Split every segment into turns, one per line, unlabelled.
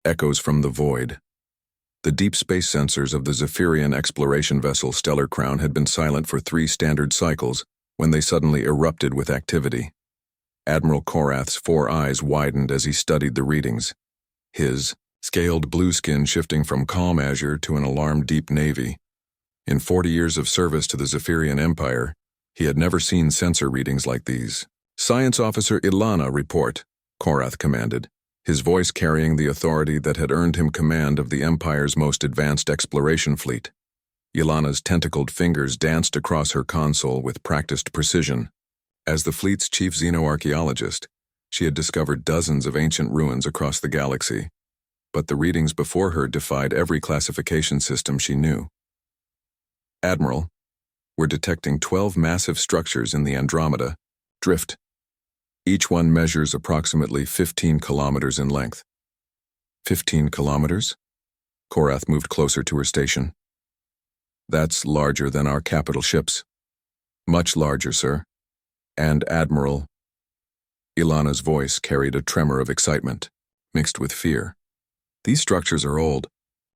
Echoes from the void. The deep space sensors of the Zephyrian exploration vessel Stellar Crown had been silent for 3 standard cycles when they suddenly erupted with activity. Admiral Korath's 4 eyes widened as he studied the readings. His scaled blue skin shifting from calm azure to an alarmed deep navy. In 40 years of service to the Zephyrian Empire, he had never seen sensor readings like these. "Science Officer Ilana, report," Korath commanded, his voice carrying the authority that had earned him command of the Empire's most advanced exploration fleet. Ilana's tentacled fingers danced across her console with practiced precision. As the fleet's chief xenoarchaeologist, she had discovered dozens of ancient ruins across the galaxy, but the readings before her defied every classification system she knew. "Admiral, we're detecting 12 massive structures in the Andromeda drift. Each one measures approximately 15 kilometers in length." 15 kilometers? Korath moved closer to her station. "That's larger than our capital ships." "Much larger, sir. And Admiral..." Ilana's voice carried a tremor of excitement, mixed with fear. "These structures are old.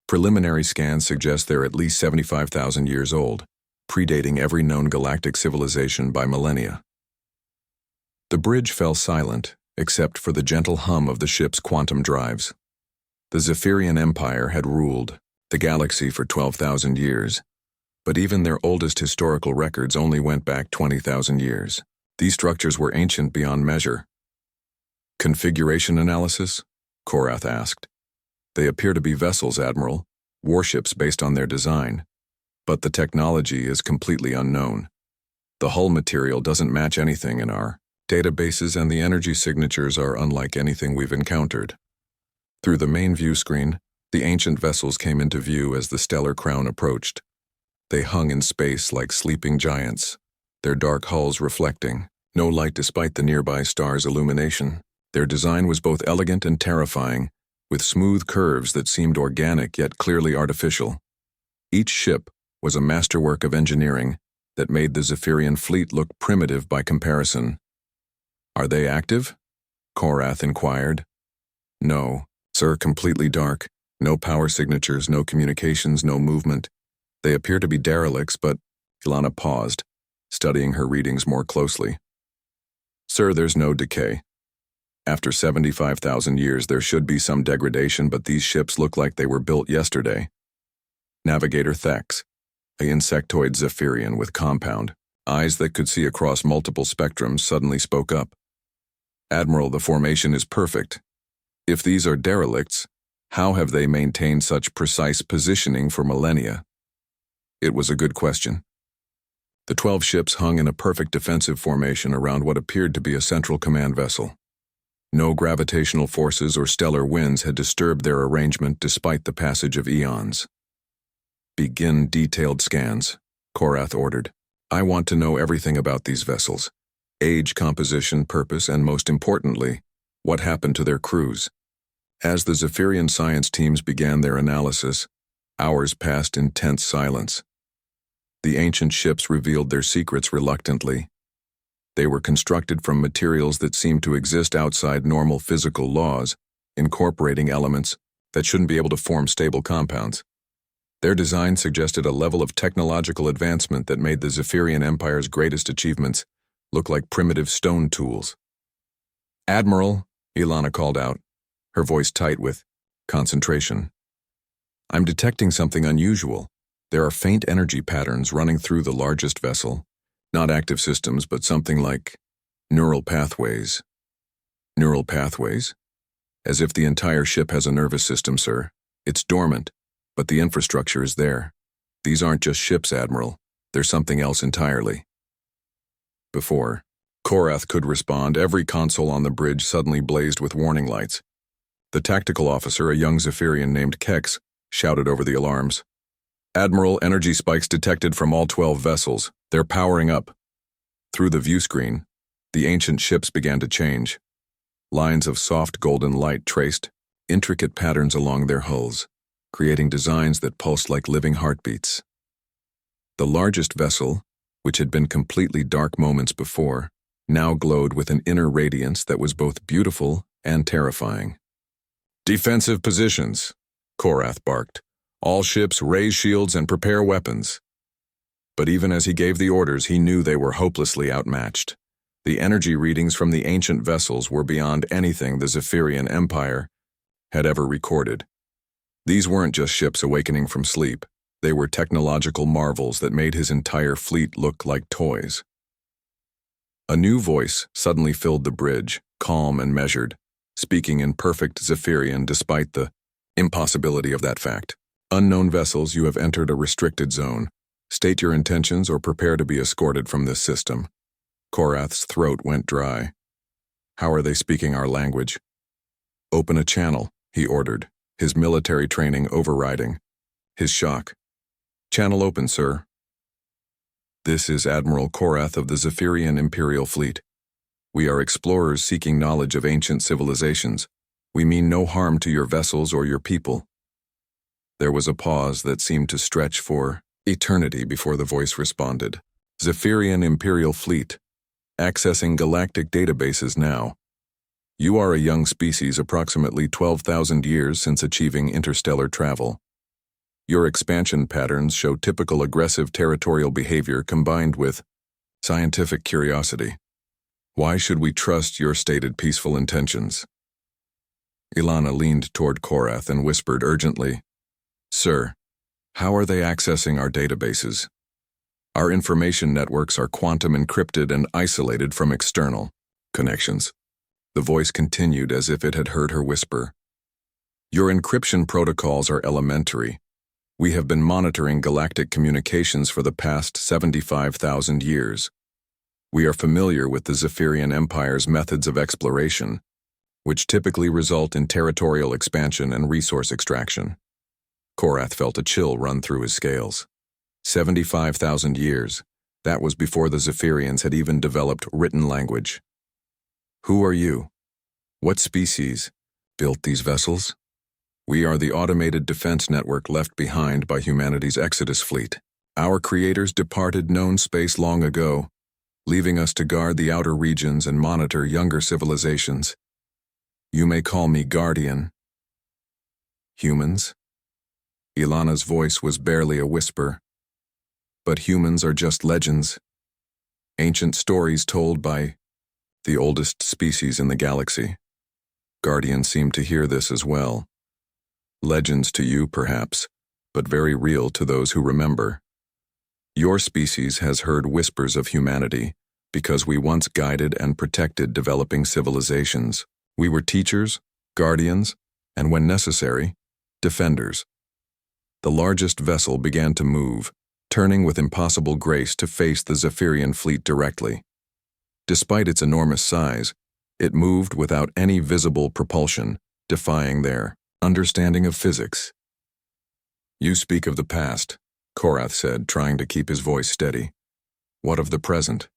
Preliminary scans suggest they're at least 75,000 years old, predating every known galactic civilization by millennia." The bridge fell silent, except for the gentle hum of the ship's quantum drives. The Zephyrian Empire had ruled the galaxy for 12,000 years, but even their oldest historical records only went back 20,000 years. These structures were ancient beyond measure. "Configuration analysis?" Korath asked. "They appear to be vessels, Admiral, warships based on their design, but the technology is completely unknown. The hull material doesn't match anything in our databases, and the energy signatures are unlike anything we've encountered." Through the main view screen, the ancient vessels came into view as the Stellar Crown approached. They hung in space like sleeping giants, their dark hulls reflecting no light despite the nearby stars' illumination. Their design was both elegant and terrifying, with smooth curves that seemed organic yet clearly artificial. Each ship was a masterwork of engineering that made the Zephyrian fleet look primitive by comparison. "Are they active?" Korath inquired. "No, sir, completely dark. No power signatures, no communications, no movement. They appear to be derelicts, but..." Ilana paused, studying her readings more closely. "Sir, there's no decay. After 75,000 years there should be some degradation, but these ships look like they were built yesterday." Navigator Thex, an insectoid Zephyrian with compound eyes that could see across multiple spectrums, suddenly spoke up. "Admiral, the formation is perfect. If these are derelicts, how have they maintained such precise positioning for millennia?" It was a good question. The 12 ships hung in a perfect defensive formation around what appeared to be a central command vessel. No gravitational forces or stellar winds had disturbed their arrangement despite the passage of eons. "Begin detailed scans," Korath ordered. "I want to know everything about these vessels. Age, composition, purpose, and most importantly, what happened to their crews." As the Zephyrian science teams began their analysis, hours passed in tense silence. The ancient ships revealed their secrets reluctantly. They were constructed from materials that seemed to exist outside normal physical laws, incorporating elements that shouldn't be able to form stable compounds. Their design suggested a level of technological advancement that made the Zephyrian Empire's greatest achievements look like primitive stone tools. "Admiral," Ilana called out, her voice tight with concentration. "I'm detecting something unusual. There are faint energy patterns running through the largest vessel. Not active systems, but something like neural pathways." "Neural pathways?" "As if the entire ship has a nervous system, sir. It's dormant, but the infrastructure is there. These aren't just ships, Admiral. They're something else entirely." Before Korath could respond, every console on the bridge suddenly blazed with warning lights. The tactical officer, a young Zephyrian named Kex, shouted over the alarms. "Admiral, energy spikes detected from all 12 vessels. They're powering up." Through the view screen, the ancient ships began to change. Lines of soft golden light traced intricate patterns along their hulls, creating designs that pulsed like living heartbeats. The largest vessel, which had been completely dark moments before, now glowed with an inner radiance that was both beautiful and terrifying. Defensive positions, Korath barked. All ships raise shields and prepare weapons. But even as he gave the orders, he knew they were hopelessly outmatched. The energy readings from the ancient vessels were beyond anything the Zephyrian Empire had ever recorded. These weren't just ships awakening from sleep. They were technological marvels that made his entire fleet look like toys. A new voice suddenly filled the bridge, calm and measured, speaking in perfect Zephyrian despite the impossibility of that fact. Unknown vessels, you have entered a restricted zone. State your intentions or prepare to be escorted from this system. Korath's throat went dry. How are they speaking our language? Open a channel, he ordered, his military training overriding his shock. Channel open, sir. This is Admiral Korath of the Zephyrian Imperial Fleet. We are explorers seeking knowledge of ancient civilizations. We mean no harm to your vessels or your people. There was a pause that seemed to stretch for eternity before the voice responded. Zephyrian Imperial Fleet. Accessing galactic databases now. You are a young species approximately 12,000 years since achieving interstellar travel. Your expansion patterns show typical aggressive territorial behavior combined with scientific curiosity. Why should we trust your stated peaceful intentions? Ilana leaned toward Korath and whispered urgently, Sir, how are they accessing our databases? Our information networks are quantum encrypted and isolated from external connections. The voice continued as if it had heard her whisper. Your encryption protocols are elementary. We have been monitoring galactic communications for the past 75,000 years. We are familiar with the Zephyrian Empire's methods of exploration, which typically result in territorial expansion and resource extraction. Korath felt a chill run through his scales. 75,000 years. That was before the Zephyrians had even developed written language. Who are you? What species built these vessels? We are the automated defense network left behind by humanity's Exodus fleet. Our creators departed known space long ago, leaving us to guard the outer regions and monitor younger civilizations. You may call me Guardian. Humans? Ilana's voice was barely a whisper. But humans are just legends. Ancient stories told by the oldest species in the galaxy. Guardian seemed to hear this as well. Legends to you, perhaps, but very real to those who remember. Your species has heard whispers of humanity because we once guided and protected developing civilizations. We were teachers, guardians, and when necessary, defenders. The largest vessel began to move, turning with impossible grace to face the Zephyrian fleet directly. Despite its enormous size, it moved without any visible propulsion, defying their understanding of physics. You speak of the past, Korath said, trying to keep his voice steady. What of the present?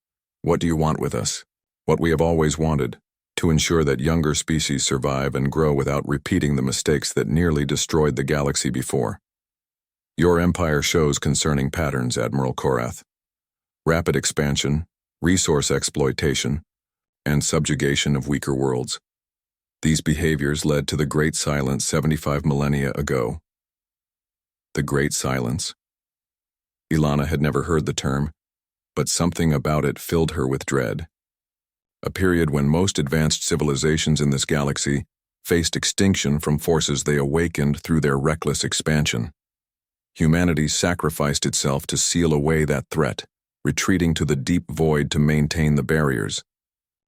What do you want with us? What we have always wanted, to ensure that younger species survive and grow without repeating the mistakes that nearly destroyed the galaxy before. Your empire shows concerning patterns, Admiral Korath. Rapid expansion, resource exploitation, and subjugation of weaker worlds. These behaviors led to the Great Silence 75 millennia ago. The Great Silence? Ilana had never heard the term, but something about it filled her with dread. A period when most advanced civilizations in this galaxy faced extinction from forces they awakened through their reckless expansion. Humanity sacrificed itself to seal away that threat, retreating to the deep void to maintain the barriers.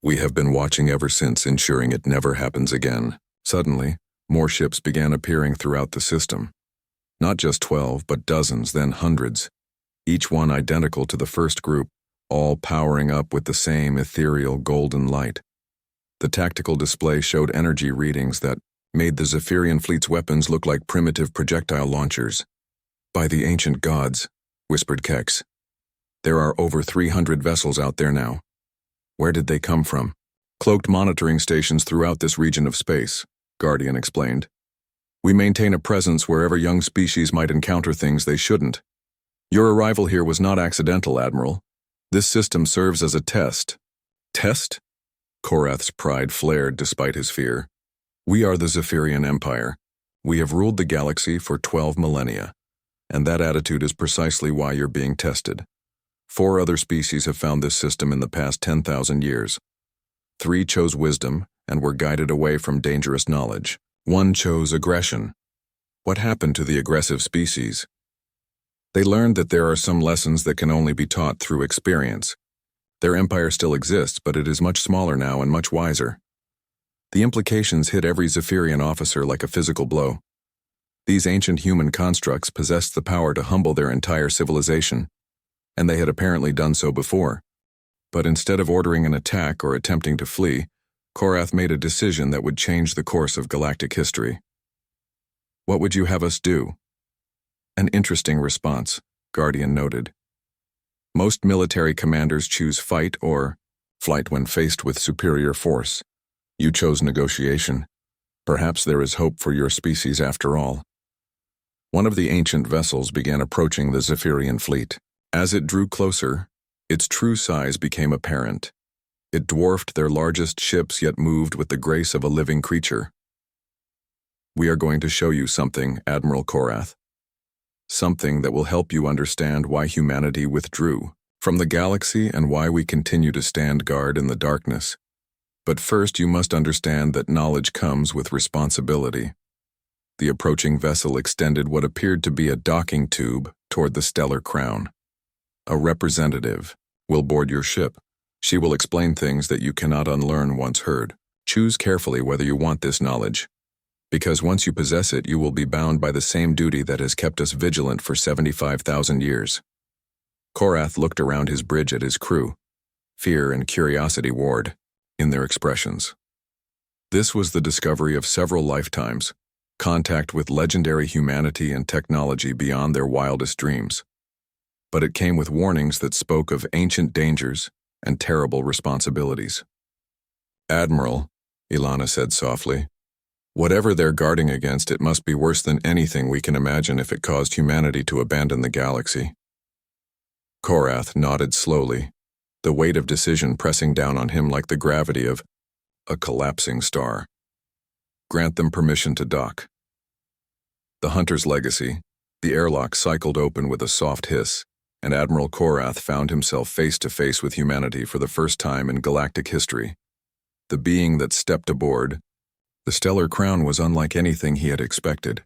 We have been watching ever since, ensuring it never happens again. Suddenly, more ships began appearing throughout the system. Not just 12, but dozens, then hundreds. Each one identical to the first group, all powering up with the same ethereal golden light. The tactical display showed energy readings that made the Zephyrian fleet's weapons look like primitive projectile launchers. By the ancient gods, whispered Kex. There are over 300 vessels out there now. Where did they come from? Cloaked monitoring stations throughout this region of space, Guardian explained. We maintain a presence wherever young species might encounter things they shouldn't. Your arrival here was not accidental, Admiral. This system serves as a test. Test? Korath's pride flared despite his fear. We are the Zephyrian Empire. We have ruled the galaxy for 12 millennia, and that attitude is precisely why you're being tested. 4 other species have found this system in the past 10,000 years. 3 chose wisdom and were guided away from dangerous knowledge. 1 chose aggression. What happened to the aggressive species? They learned that there are some lessons that can only be taught through experience. Their empire still exists, but it is much smaller now and much wiser. The implications hit every Zephyrian officer like a physical blow. These ancient human constructs possessed the power to humble their entire civilization, and they had apparently done so before. But instead of ordering an attack or attempting to flee, Korath made a decision that would change the course of galactic history. What would you have us do? An interesting response, Guardian noted. Most military commanders choose fight or flight when faced with superior force. You chose negotiation. Perhaps there is hope for your species after all. One of the ancient vessels began approaching the Zephyrian fleet. As it drew closer, its true size became apparent. It dwarfed their largest ships yet moved with the grace of a living creature. We are going to show you something, Admiral Korath. Something that will help you understand why humanity withdrew from the galaxy and why we continue to stand guard in the darkness. But first you must understand that knowledge comes with responsibility. The approaching vessel extended what appeared to be a docking tube toward the stellar crown. A representative will board your ship. She will explain things that you cannot unlearn once heard. Choose carefully whether you want this knowledge, because once you possess it, you will be bound by the same duty that has kept us vigilant for 75,000 years. Korath looked around his bridge at his crew. Fear and curiosity warred in their expressions. This was the discovery of several lifetimes, contact with legendary humanity and technology beyond their wildest dreams. But it came with warnings that spoke of ancient dangers and terrible responsibilities. Admiral, Ilana said softly, whatever they're guarding against, it must be worse than anything we can imagine if it caused humanity to abandon the galaxy. Korath nodded slowly, the weight of decision pressing down on him like the gravity of a collapsing star. Grant them permission to dock. The Hunter's Legacy, the airlock cycled open with a soft hiss, and Admiral Korath found himself face to face with humanity for the first time in galactic history. The being that stepped aboard, the stellar crown, was unlike anything he had expected.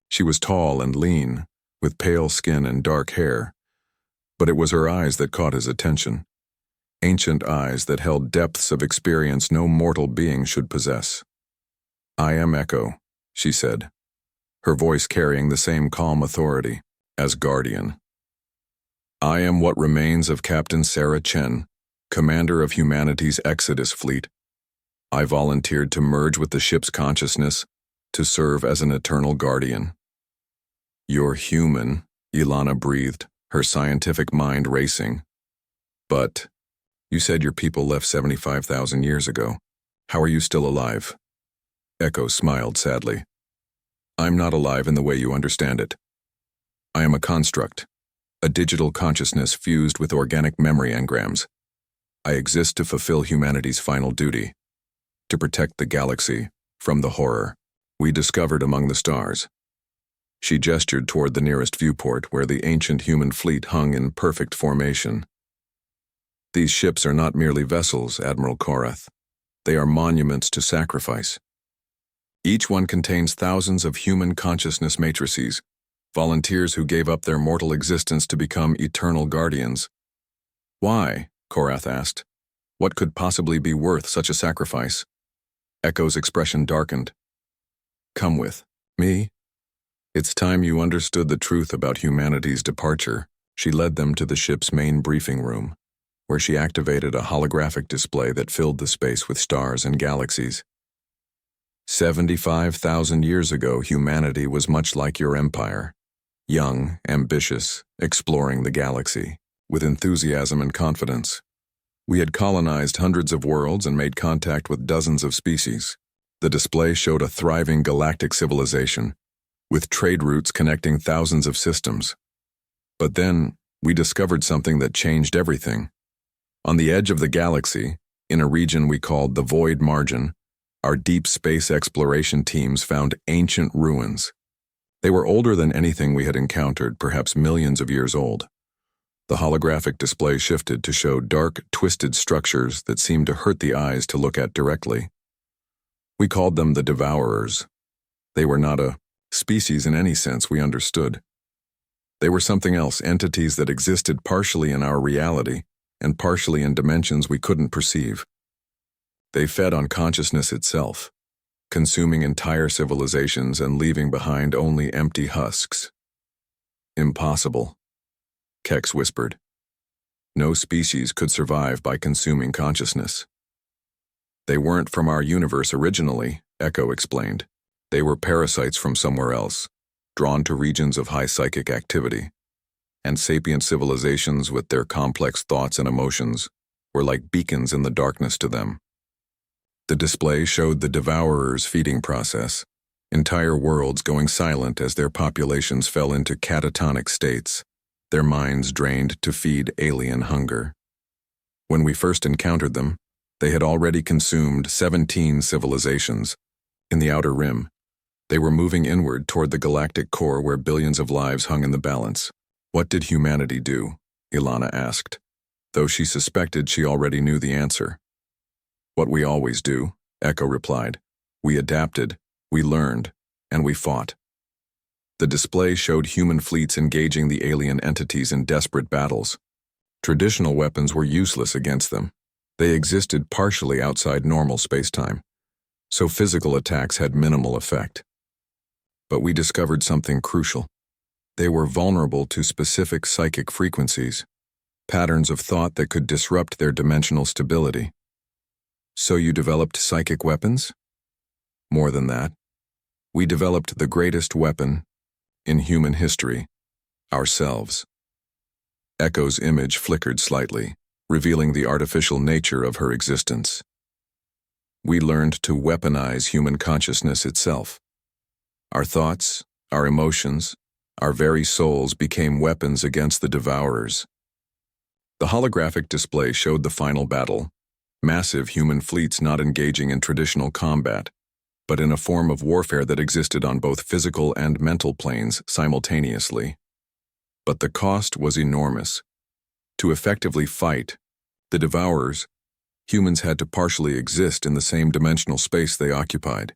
She was tall and lean, with pale skin and dark hair, but it was her eyes that caught his attention. Ancient eyes that held depths of experience no mortal being should possess. I am Echo, she said, her voice carrying the same calm authority as Guardian. I am what remains of Captain Sarah Chen, commander of humanity's Exodus fleet. I volunteered to merge with the ship's consciousness to serve as an eternal guardian. You're human, Ilana breathed, her scientific mind racing. But you said your people left 75,000 years ago. How are you still alive? Echo smiled sadly. I'm not alive in the way you understand it. I am a construct, a digital consciousness fused with organic memory engrams. I exist to fulfill humanity's final duty, to protect the galaxy from the horror we discovered among the stars. She gestured toward the nearest viewport where the ancient human fleet hung in perfect formation. These ships are not merely vessels, Admiral Korath. They are monuments to sacrifice. Each one contains thousands of human consciousness matrices, volunteers who gave up their mortal existence to become eternal guardians. Why? Korath asked. What could possibly be worth such a sacrifice? Echo's expression darkened. Come with me. It's time you understood the truth about humanity's departure. She led them to the ship's main briefing room, where she activated a holographic display that filled the space with stars and galaxies. 75,000 years ago, humanity was much like your empire. Young, ambitious, exploring the galaxy, with enthusiasm and confidence. We had colonized hundreds of worlds and made contact with dozens of species. The display showed a thriving galactic civilization, with trade routes connecting thousands of systems. But then, we discovered something that changed everything. On the edge of the galaxy, in a region we called the Void Margin, Our deep space exploration teams found ancient ruins. They were older than anything we had encountered, perhaps millions of years old. The holographic display shifted to show dark, twisted structures that seemed to hurt the eyes to look at directly. We called them the Devourers. They were not a species in any sense we understood. They were something else, entities that existed partially in our reality and partially in dimensions we couldn't perceive. They fed on consciousness itself, consuming entire civilizations and leaving behind only empty husks. Impossible, Kex whispered. No species could survive by consuming consciousness. They weren't from our universe originally, Echo explained. They were parasites from somewhere else, drawn to regions of high psychic activity. And sapient civilizations with their complex thoughts and emotions were like beacons in the darkness to them. The display showed the Devourers' feeding process, entire worlds going silent as their populations fell into catatonic states, their minds drained to feed alien hunger. When we first encountered them, they had already consumed 17 civilizations. In the outer rim, they were moving inward toward the galactic core where billions of lives hung in the balance. What did humanity do? Ilana asked, though she suspected she already knew the answer. What we always do, Echo replied. We adapted, we learned, and we fought. The display showed human fleets engaging the alien entities in desperate battles. Traditional weapons were useless against them. They existed partially outside normal spacetime, so physical attacks had minimal effect. But we discovered something crucial. They were vulnerable to specific psychic frequencies, patterns of thought that could disrupt their dimensional stability. So you developed psychic weapons? More than that, we developed the greatest weapon in human history, ourselves. Echo's image flickered slightly, revealing the artificial nature of her existence. We learned to weaponize human consciousness itself. Our thoughts, our emotions, our very souls became weapons against the Devourers. The holographic display showed the final battle, massive human fleets not engaging in traditional combat, but in a form of warfare that existed on both physical and mental planes simultaneously. But the cost was enormous. To effectively fight the Devourers, humans had to partially exist in the same dimensional space they occupied.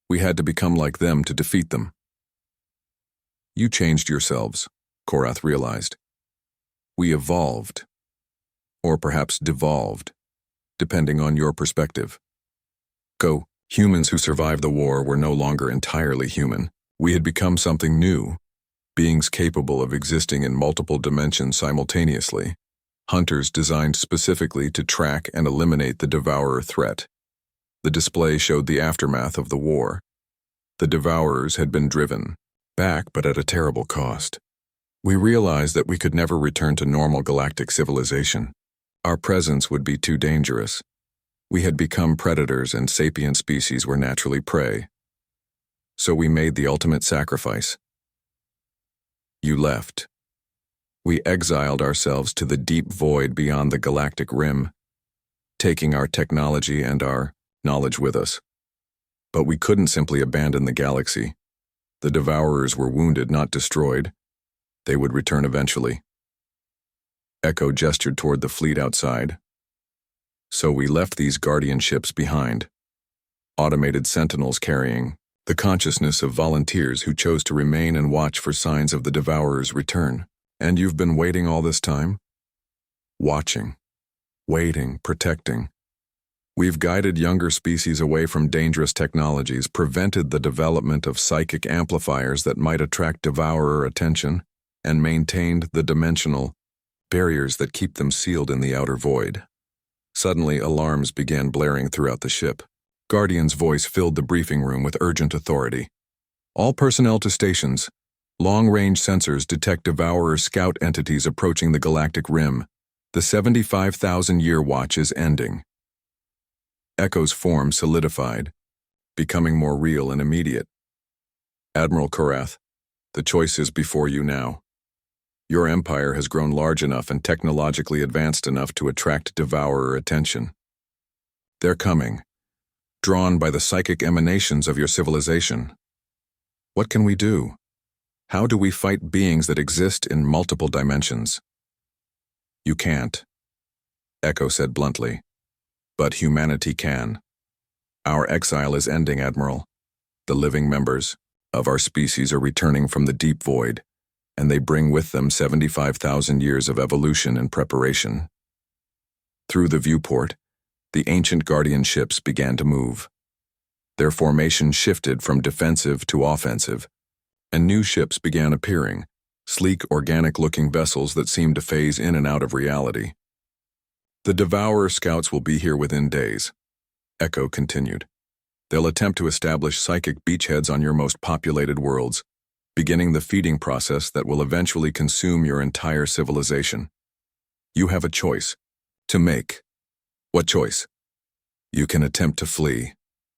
We had to become like them to defeat them. You changed yourselves, Korath realized. We evolved, or perhaps devolved, depending on your perspective. Humans who survived the war were no longer entirely human. We had become something new, beings capable of existing in multiple dimensions simultaneously, hunters designed specifically to track and eliminate the Devourer threat. The display showed the aftermath of the war. The Devourers had been driven back, but at a terrible cost. We realized that we could never return to normal galactic civilization. Our presence would be too dangerous. We had become predators and sapient species were naturally prey. So we made the ultimate sacrifice. You left. We exiled ourselves to the deep void beyond the galactic rim, taking our technology and our knowledge with us. But we couldn't simply abandon the galaxy. The Devourers were wounded, not destroyed. They would return eventually. Echo gestured toward the fleet outside. So we left these guardian ships behind, automated sentinels carrying the consciousness of volunteers who chose to remain and watch for signs of the Devourer's return. And you've been waiting all this time? Watching, waiting, protecting. We've guided younger species away from dangerous technologies, prevented the development of psychic amplifiers that might attract Devourer attention, and maintained the dimensional barriers that keep them sealed in the outer void. Suddenly, alarms began blaring throughout the ship. Guardian's voice filled the briefing room with urgent authority. All personnel to stations. Long-range sensors detect Devourer scout entities approaching the galactic rim. The 75,000-year watch is ending. Echo's form solidified, becoming more real and immediate. Admiral Korath, the choice is before you now. Your empire has grown large enough and technologically advanced enough to attract Devourer attention. They're coming. drawn by the psychic emanations of your civilization. What can we do? How do we fight beings that exist in multiple dimensions? You can't, Echo said bluntly. But humanity can. Our exile is ending, Admiral. The living members of our species are returning from the deep void, and they bring with them 75,000 years of evolution and preparation. Through the viewport, the ancient Guardian ships began to move. Their formation shifted from defensive to offensive, and new ships began appearing, sleek, organic-looking vessels that seemed to phase in and out of reality. The Devourer scouts will be here within days, Echo continued. They'll attempt to establish psychic beachheads on your most populated worlds, beginning the feeding process that will eventually consume your entire civilization. You have a choice to make. What choice? You can attempt to flee,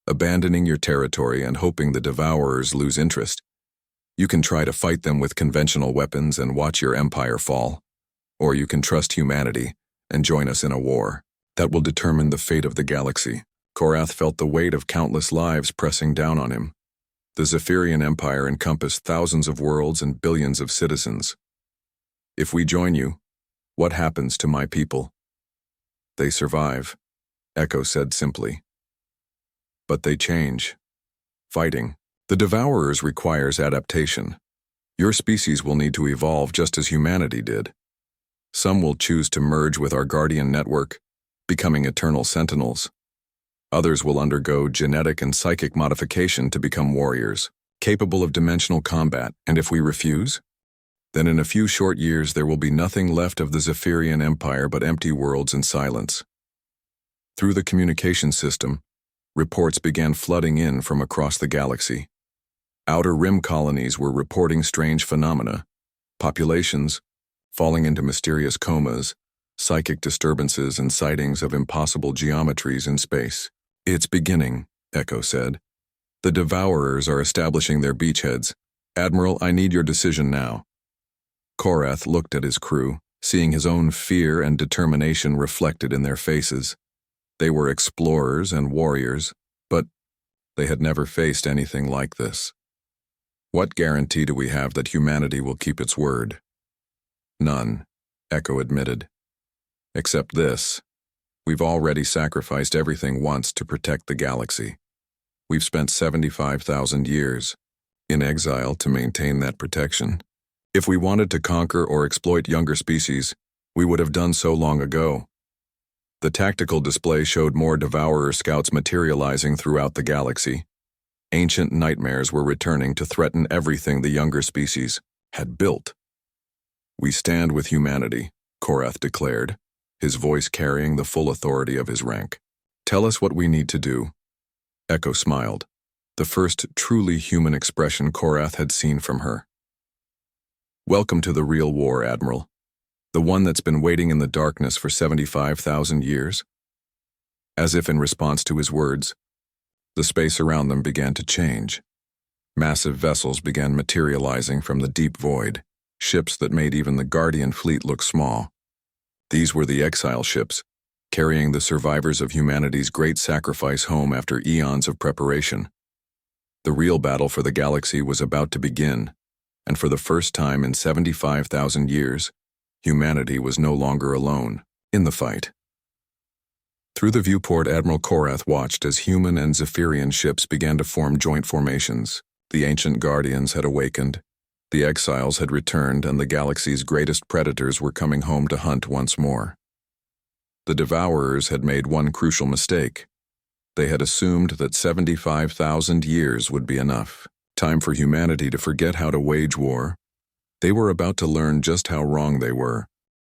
abandoning your territory and hoping the Devourers lose interest. You can try to fight them with conventional weapons and watch your empire fall. Or you can trust humanity and join us in a war that will determine the fate of the galaxy. Korath felt the weight of countless lives pressing down on him. The Zephyrian Empire encompassed thousands of worlds and billions of citizens. If we join you, what happens to my people? They survive, Echo said simply. But they change. Fighting. The Devourers requires adaptation. Your species will need to evolve just as humanity did. Some will choose to merge with our Guardian network, becoming eternal sentinels. Others will undergo genetic and psychic modification to become warriors, capable of dimensional combat, and if we refuse, then in a few short years there will be nothing left of the Zephyrian Empire but empty worlds and silence. Through the communication system, reports began flooding in from across the galaxy. Outer Rim colonies were reporting strange phenomena, populations falling into mysterious comas, psychic disturbances, and sightings of impossible geometries in space. It's beginning, Echo said. The Devourers are establishing their beachheads. Admiral, I need your decision now. Korath looked at his crew, seeing his own fear and determination reflected in their faces. They were explorers and warriors, but they had never faced anything like this. What guarantee do we have that humanity will keep its word? None, Echo admitted. Except this. We've already sacrificed everything once to protect the galaxy. We've spent 75,000 years in exile to maintain that protection. If we wanted to conquer or exploit younger species, we would have done so long ago. The tactical display showed more Devourer scouts materializing throughout the galaxy. Ancient nightmares were returning to threaten everything the younger species had built. We stand with humanity, Korath declared, his voice carrying the full authority of his rank. Tell us what we need to do. Echo smiled, the first truly human expression Korath had seen from her. Welcome to the real war, Admiral. The one that's been waiting in the darkness for 75,000 years. As if in response to his words, the space around them began to change. Massive vessels began materializing from the deep void, ships that made even the Guardian fleet look small. These were the exile ships, carrying the survivors of humanity's great sacrifice home after eons of preparation. The real battle for the galaxy was about to begin, and for the first time in 75,000 years, humanity was no longer alone in the fight. Through the viewport, Admiral Korath watched as human and Zephyrian ships began to form joint formations. The ancient Guardians had awakened, the exiles had returned, and the galaxy's greatest predators were coming home to hunt once more. The Devourers had made one crucial mistake. They had assumed that 75,000 years would be enough. Time for humanity to forget how to wage war. They were about to learn just how wrong they were.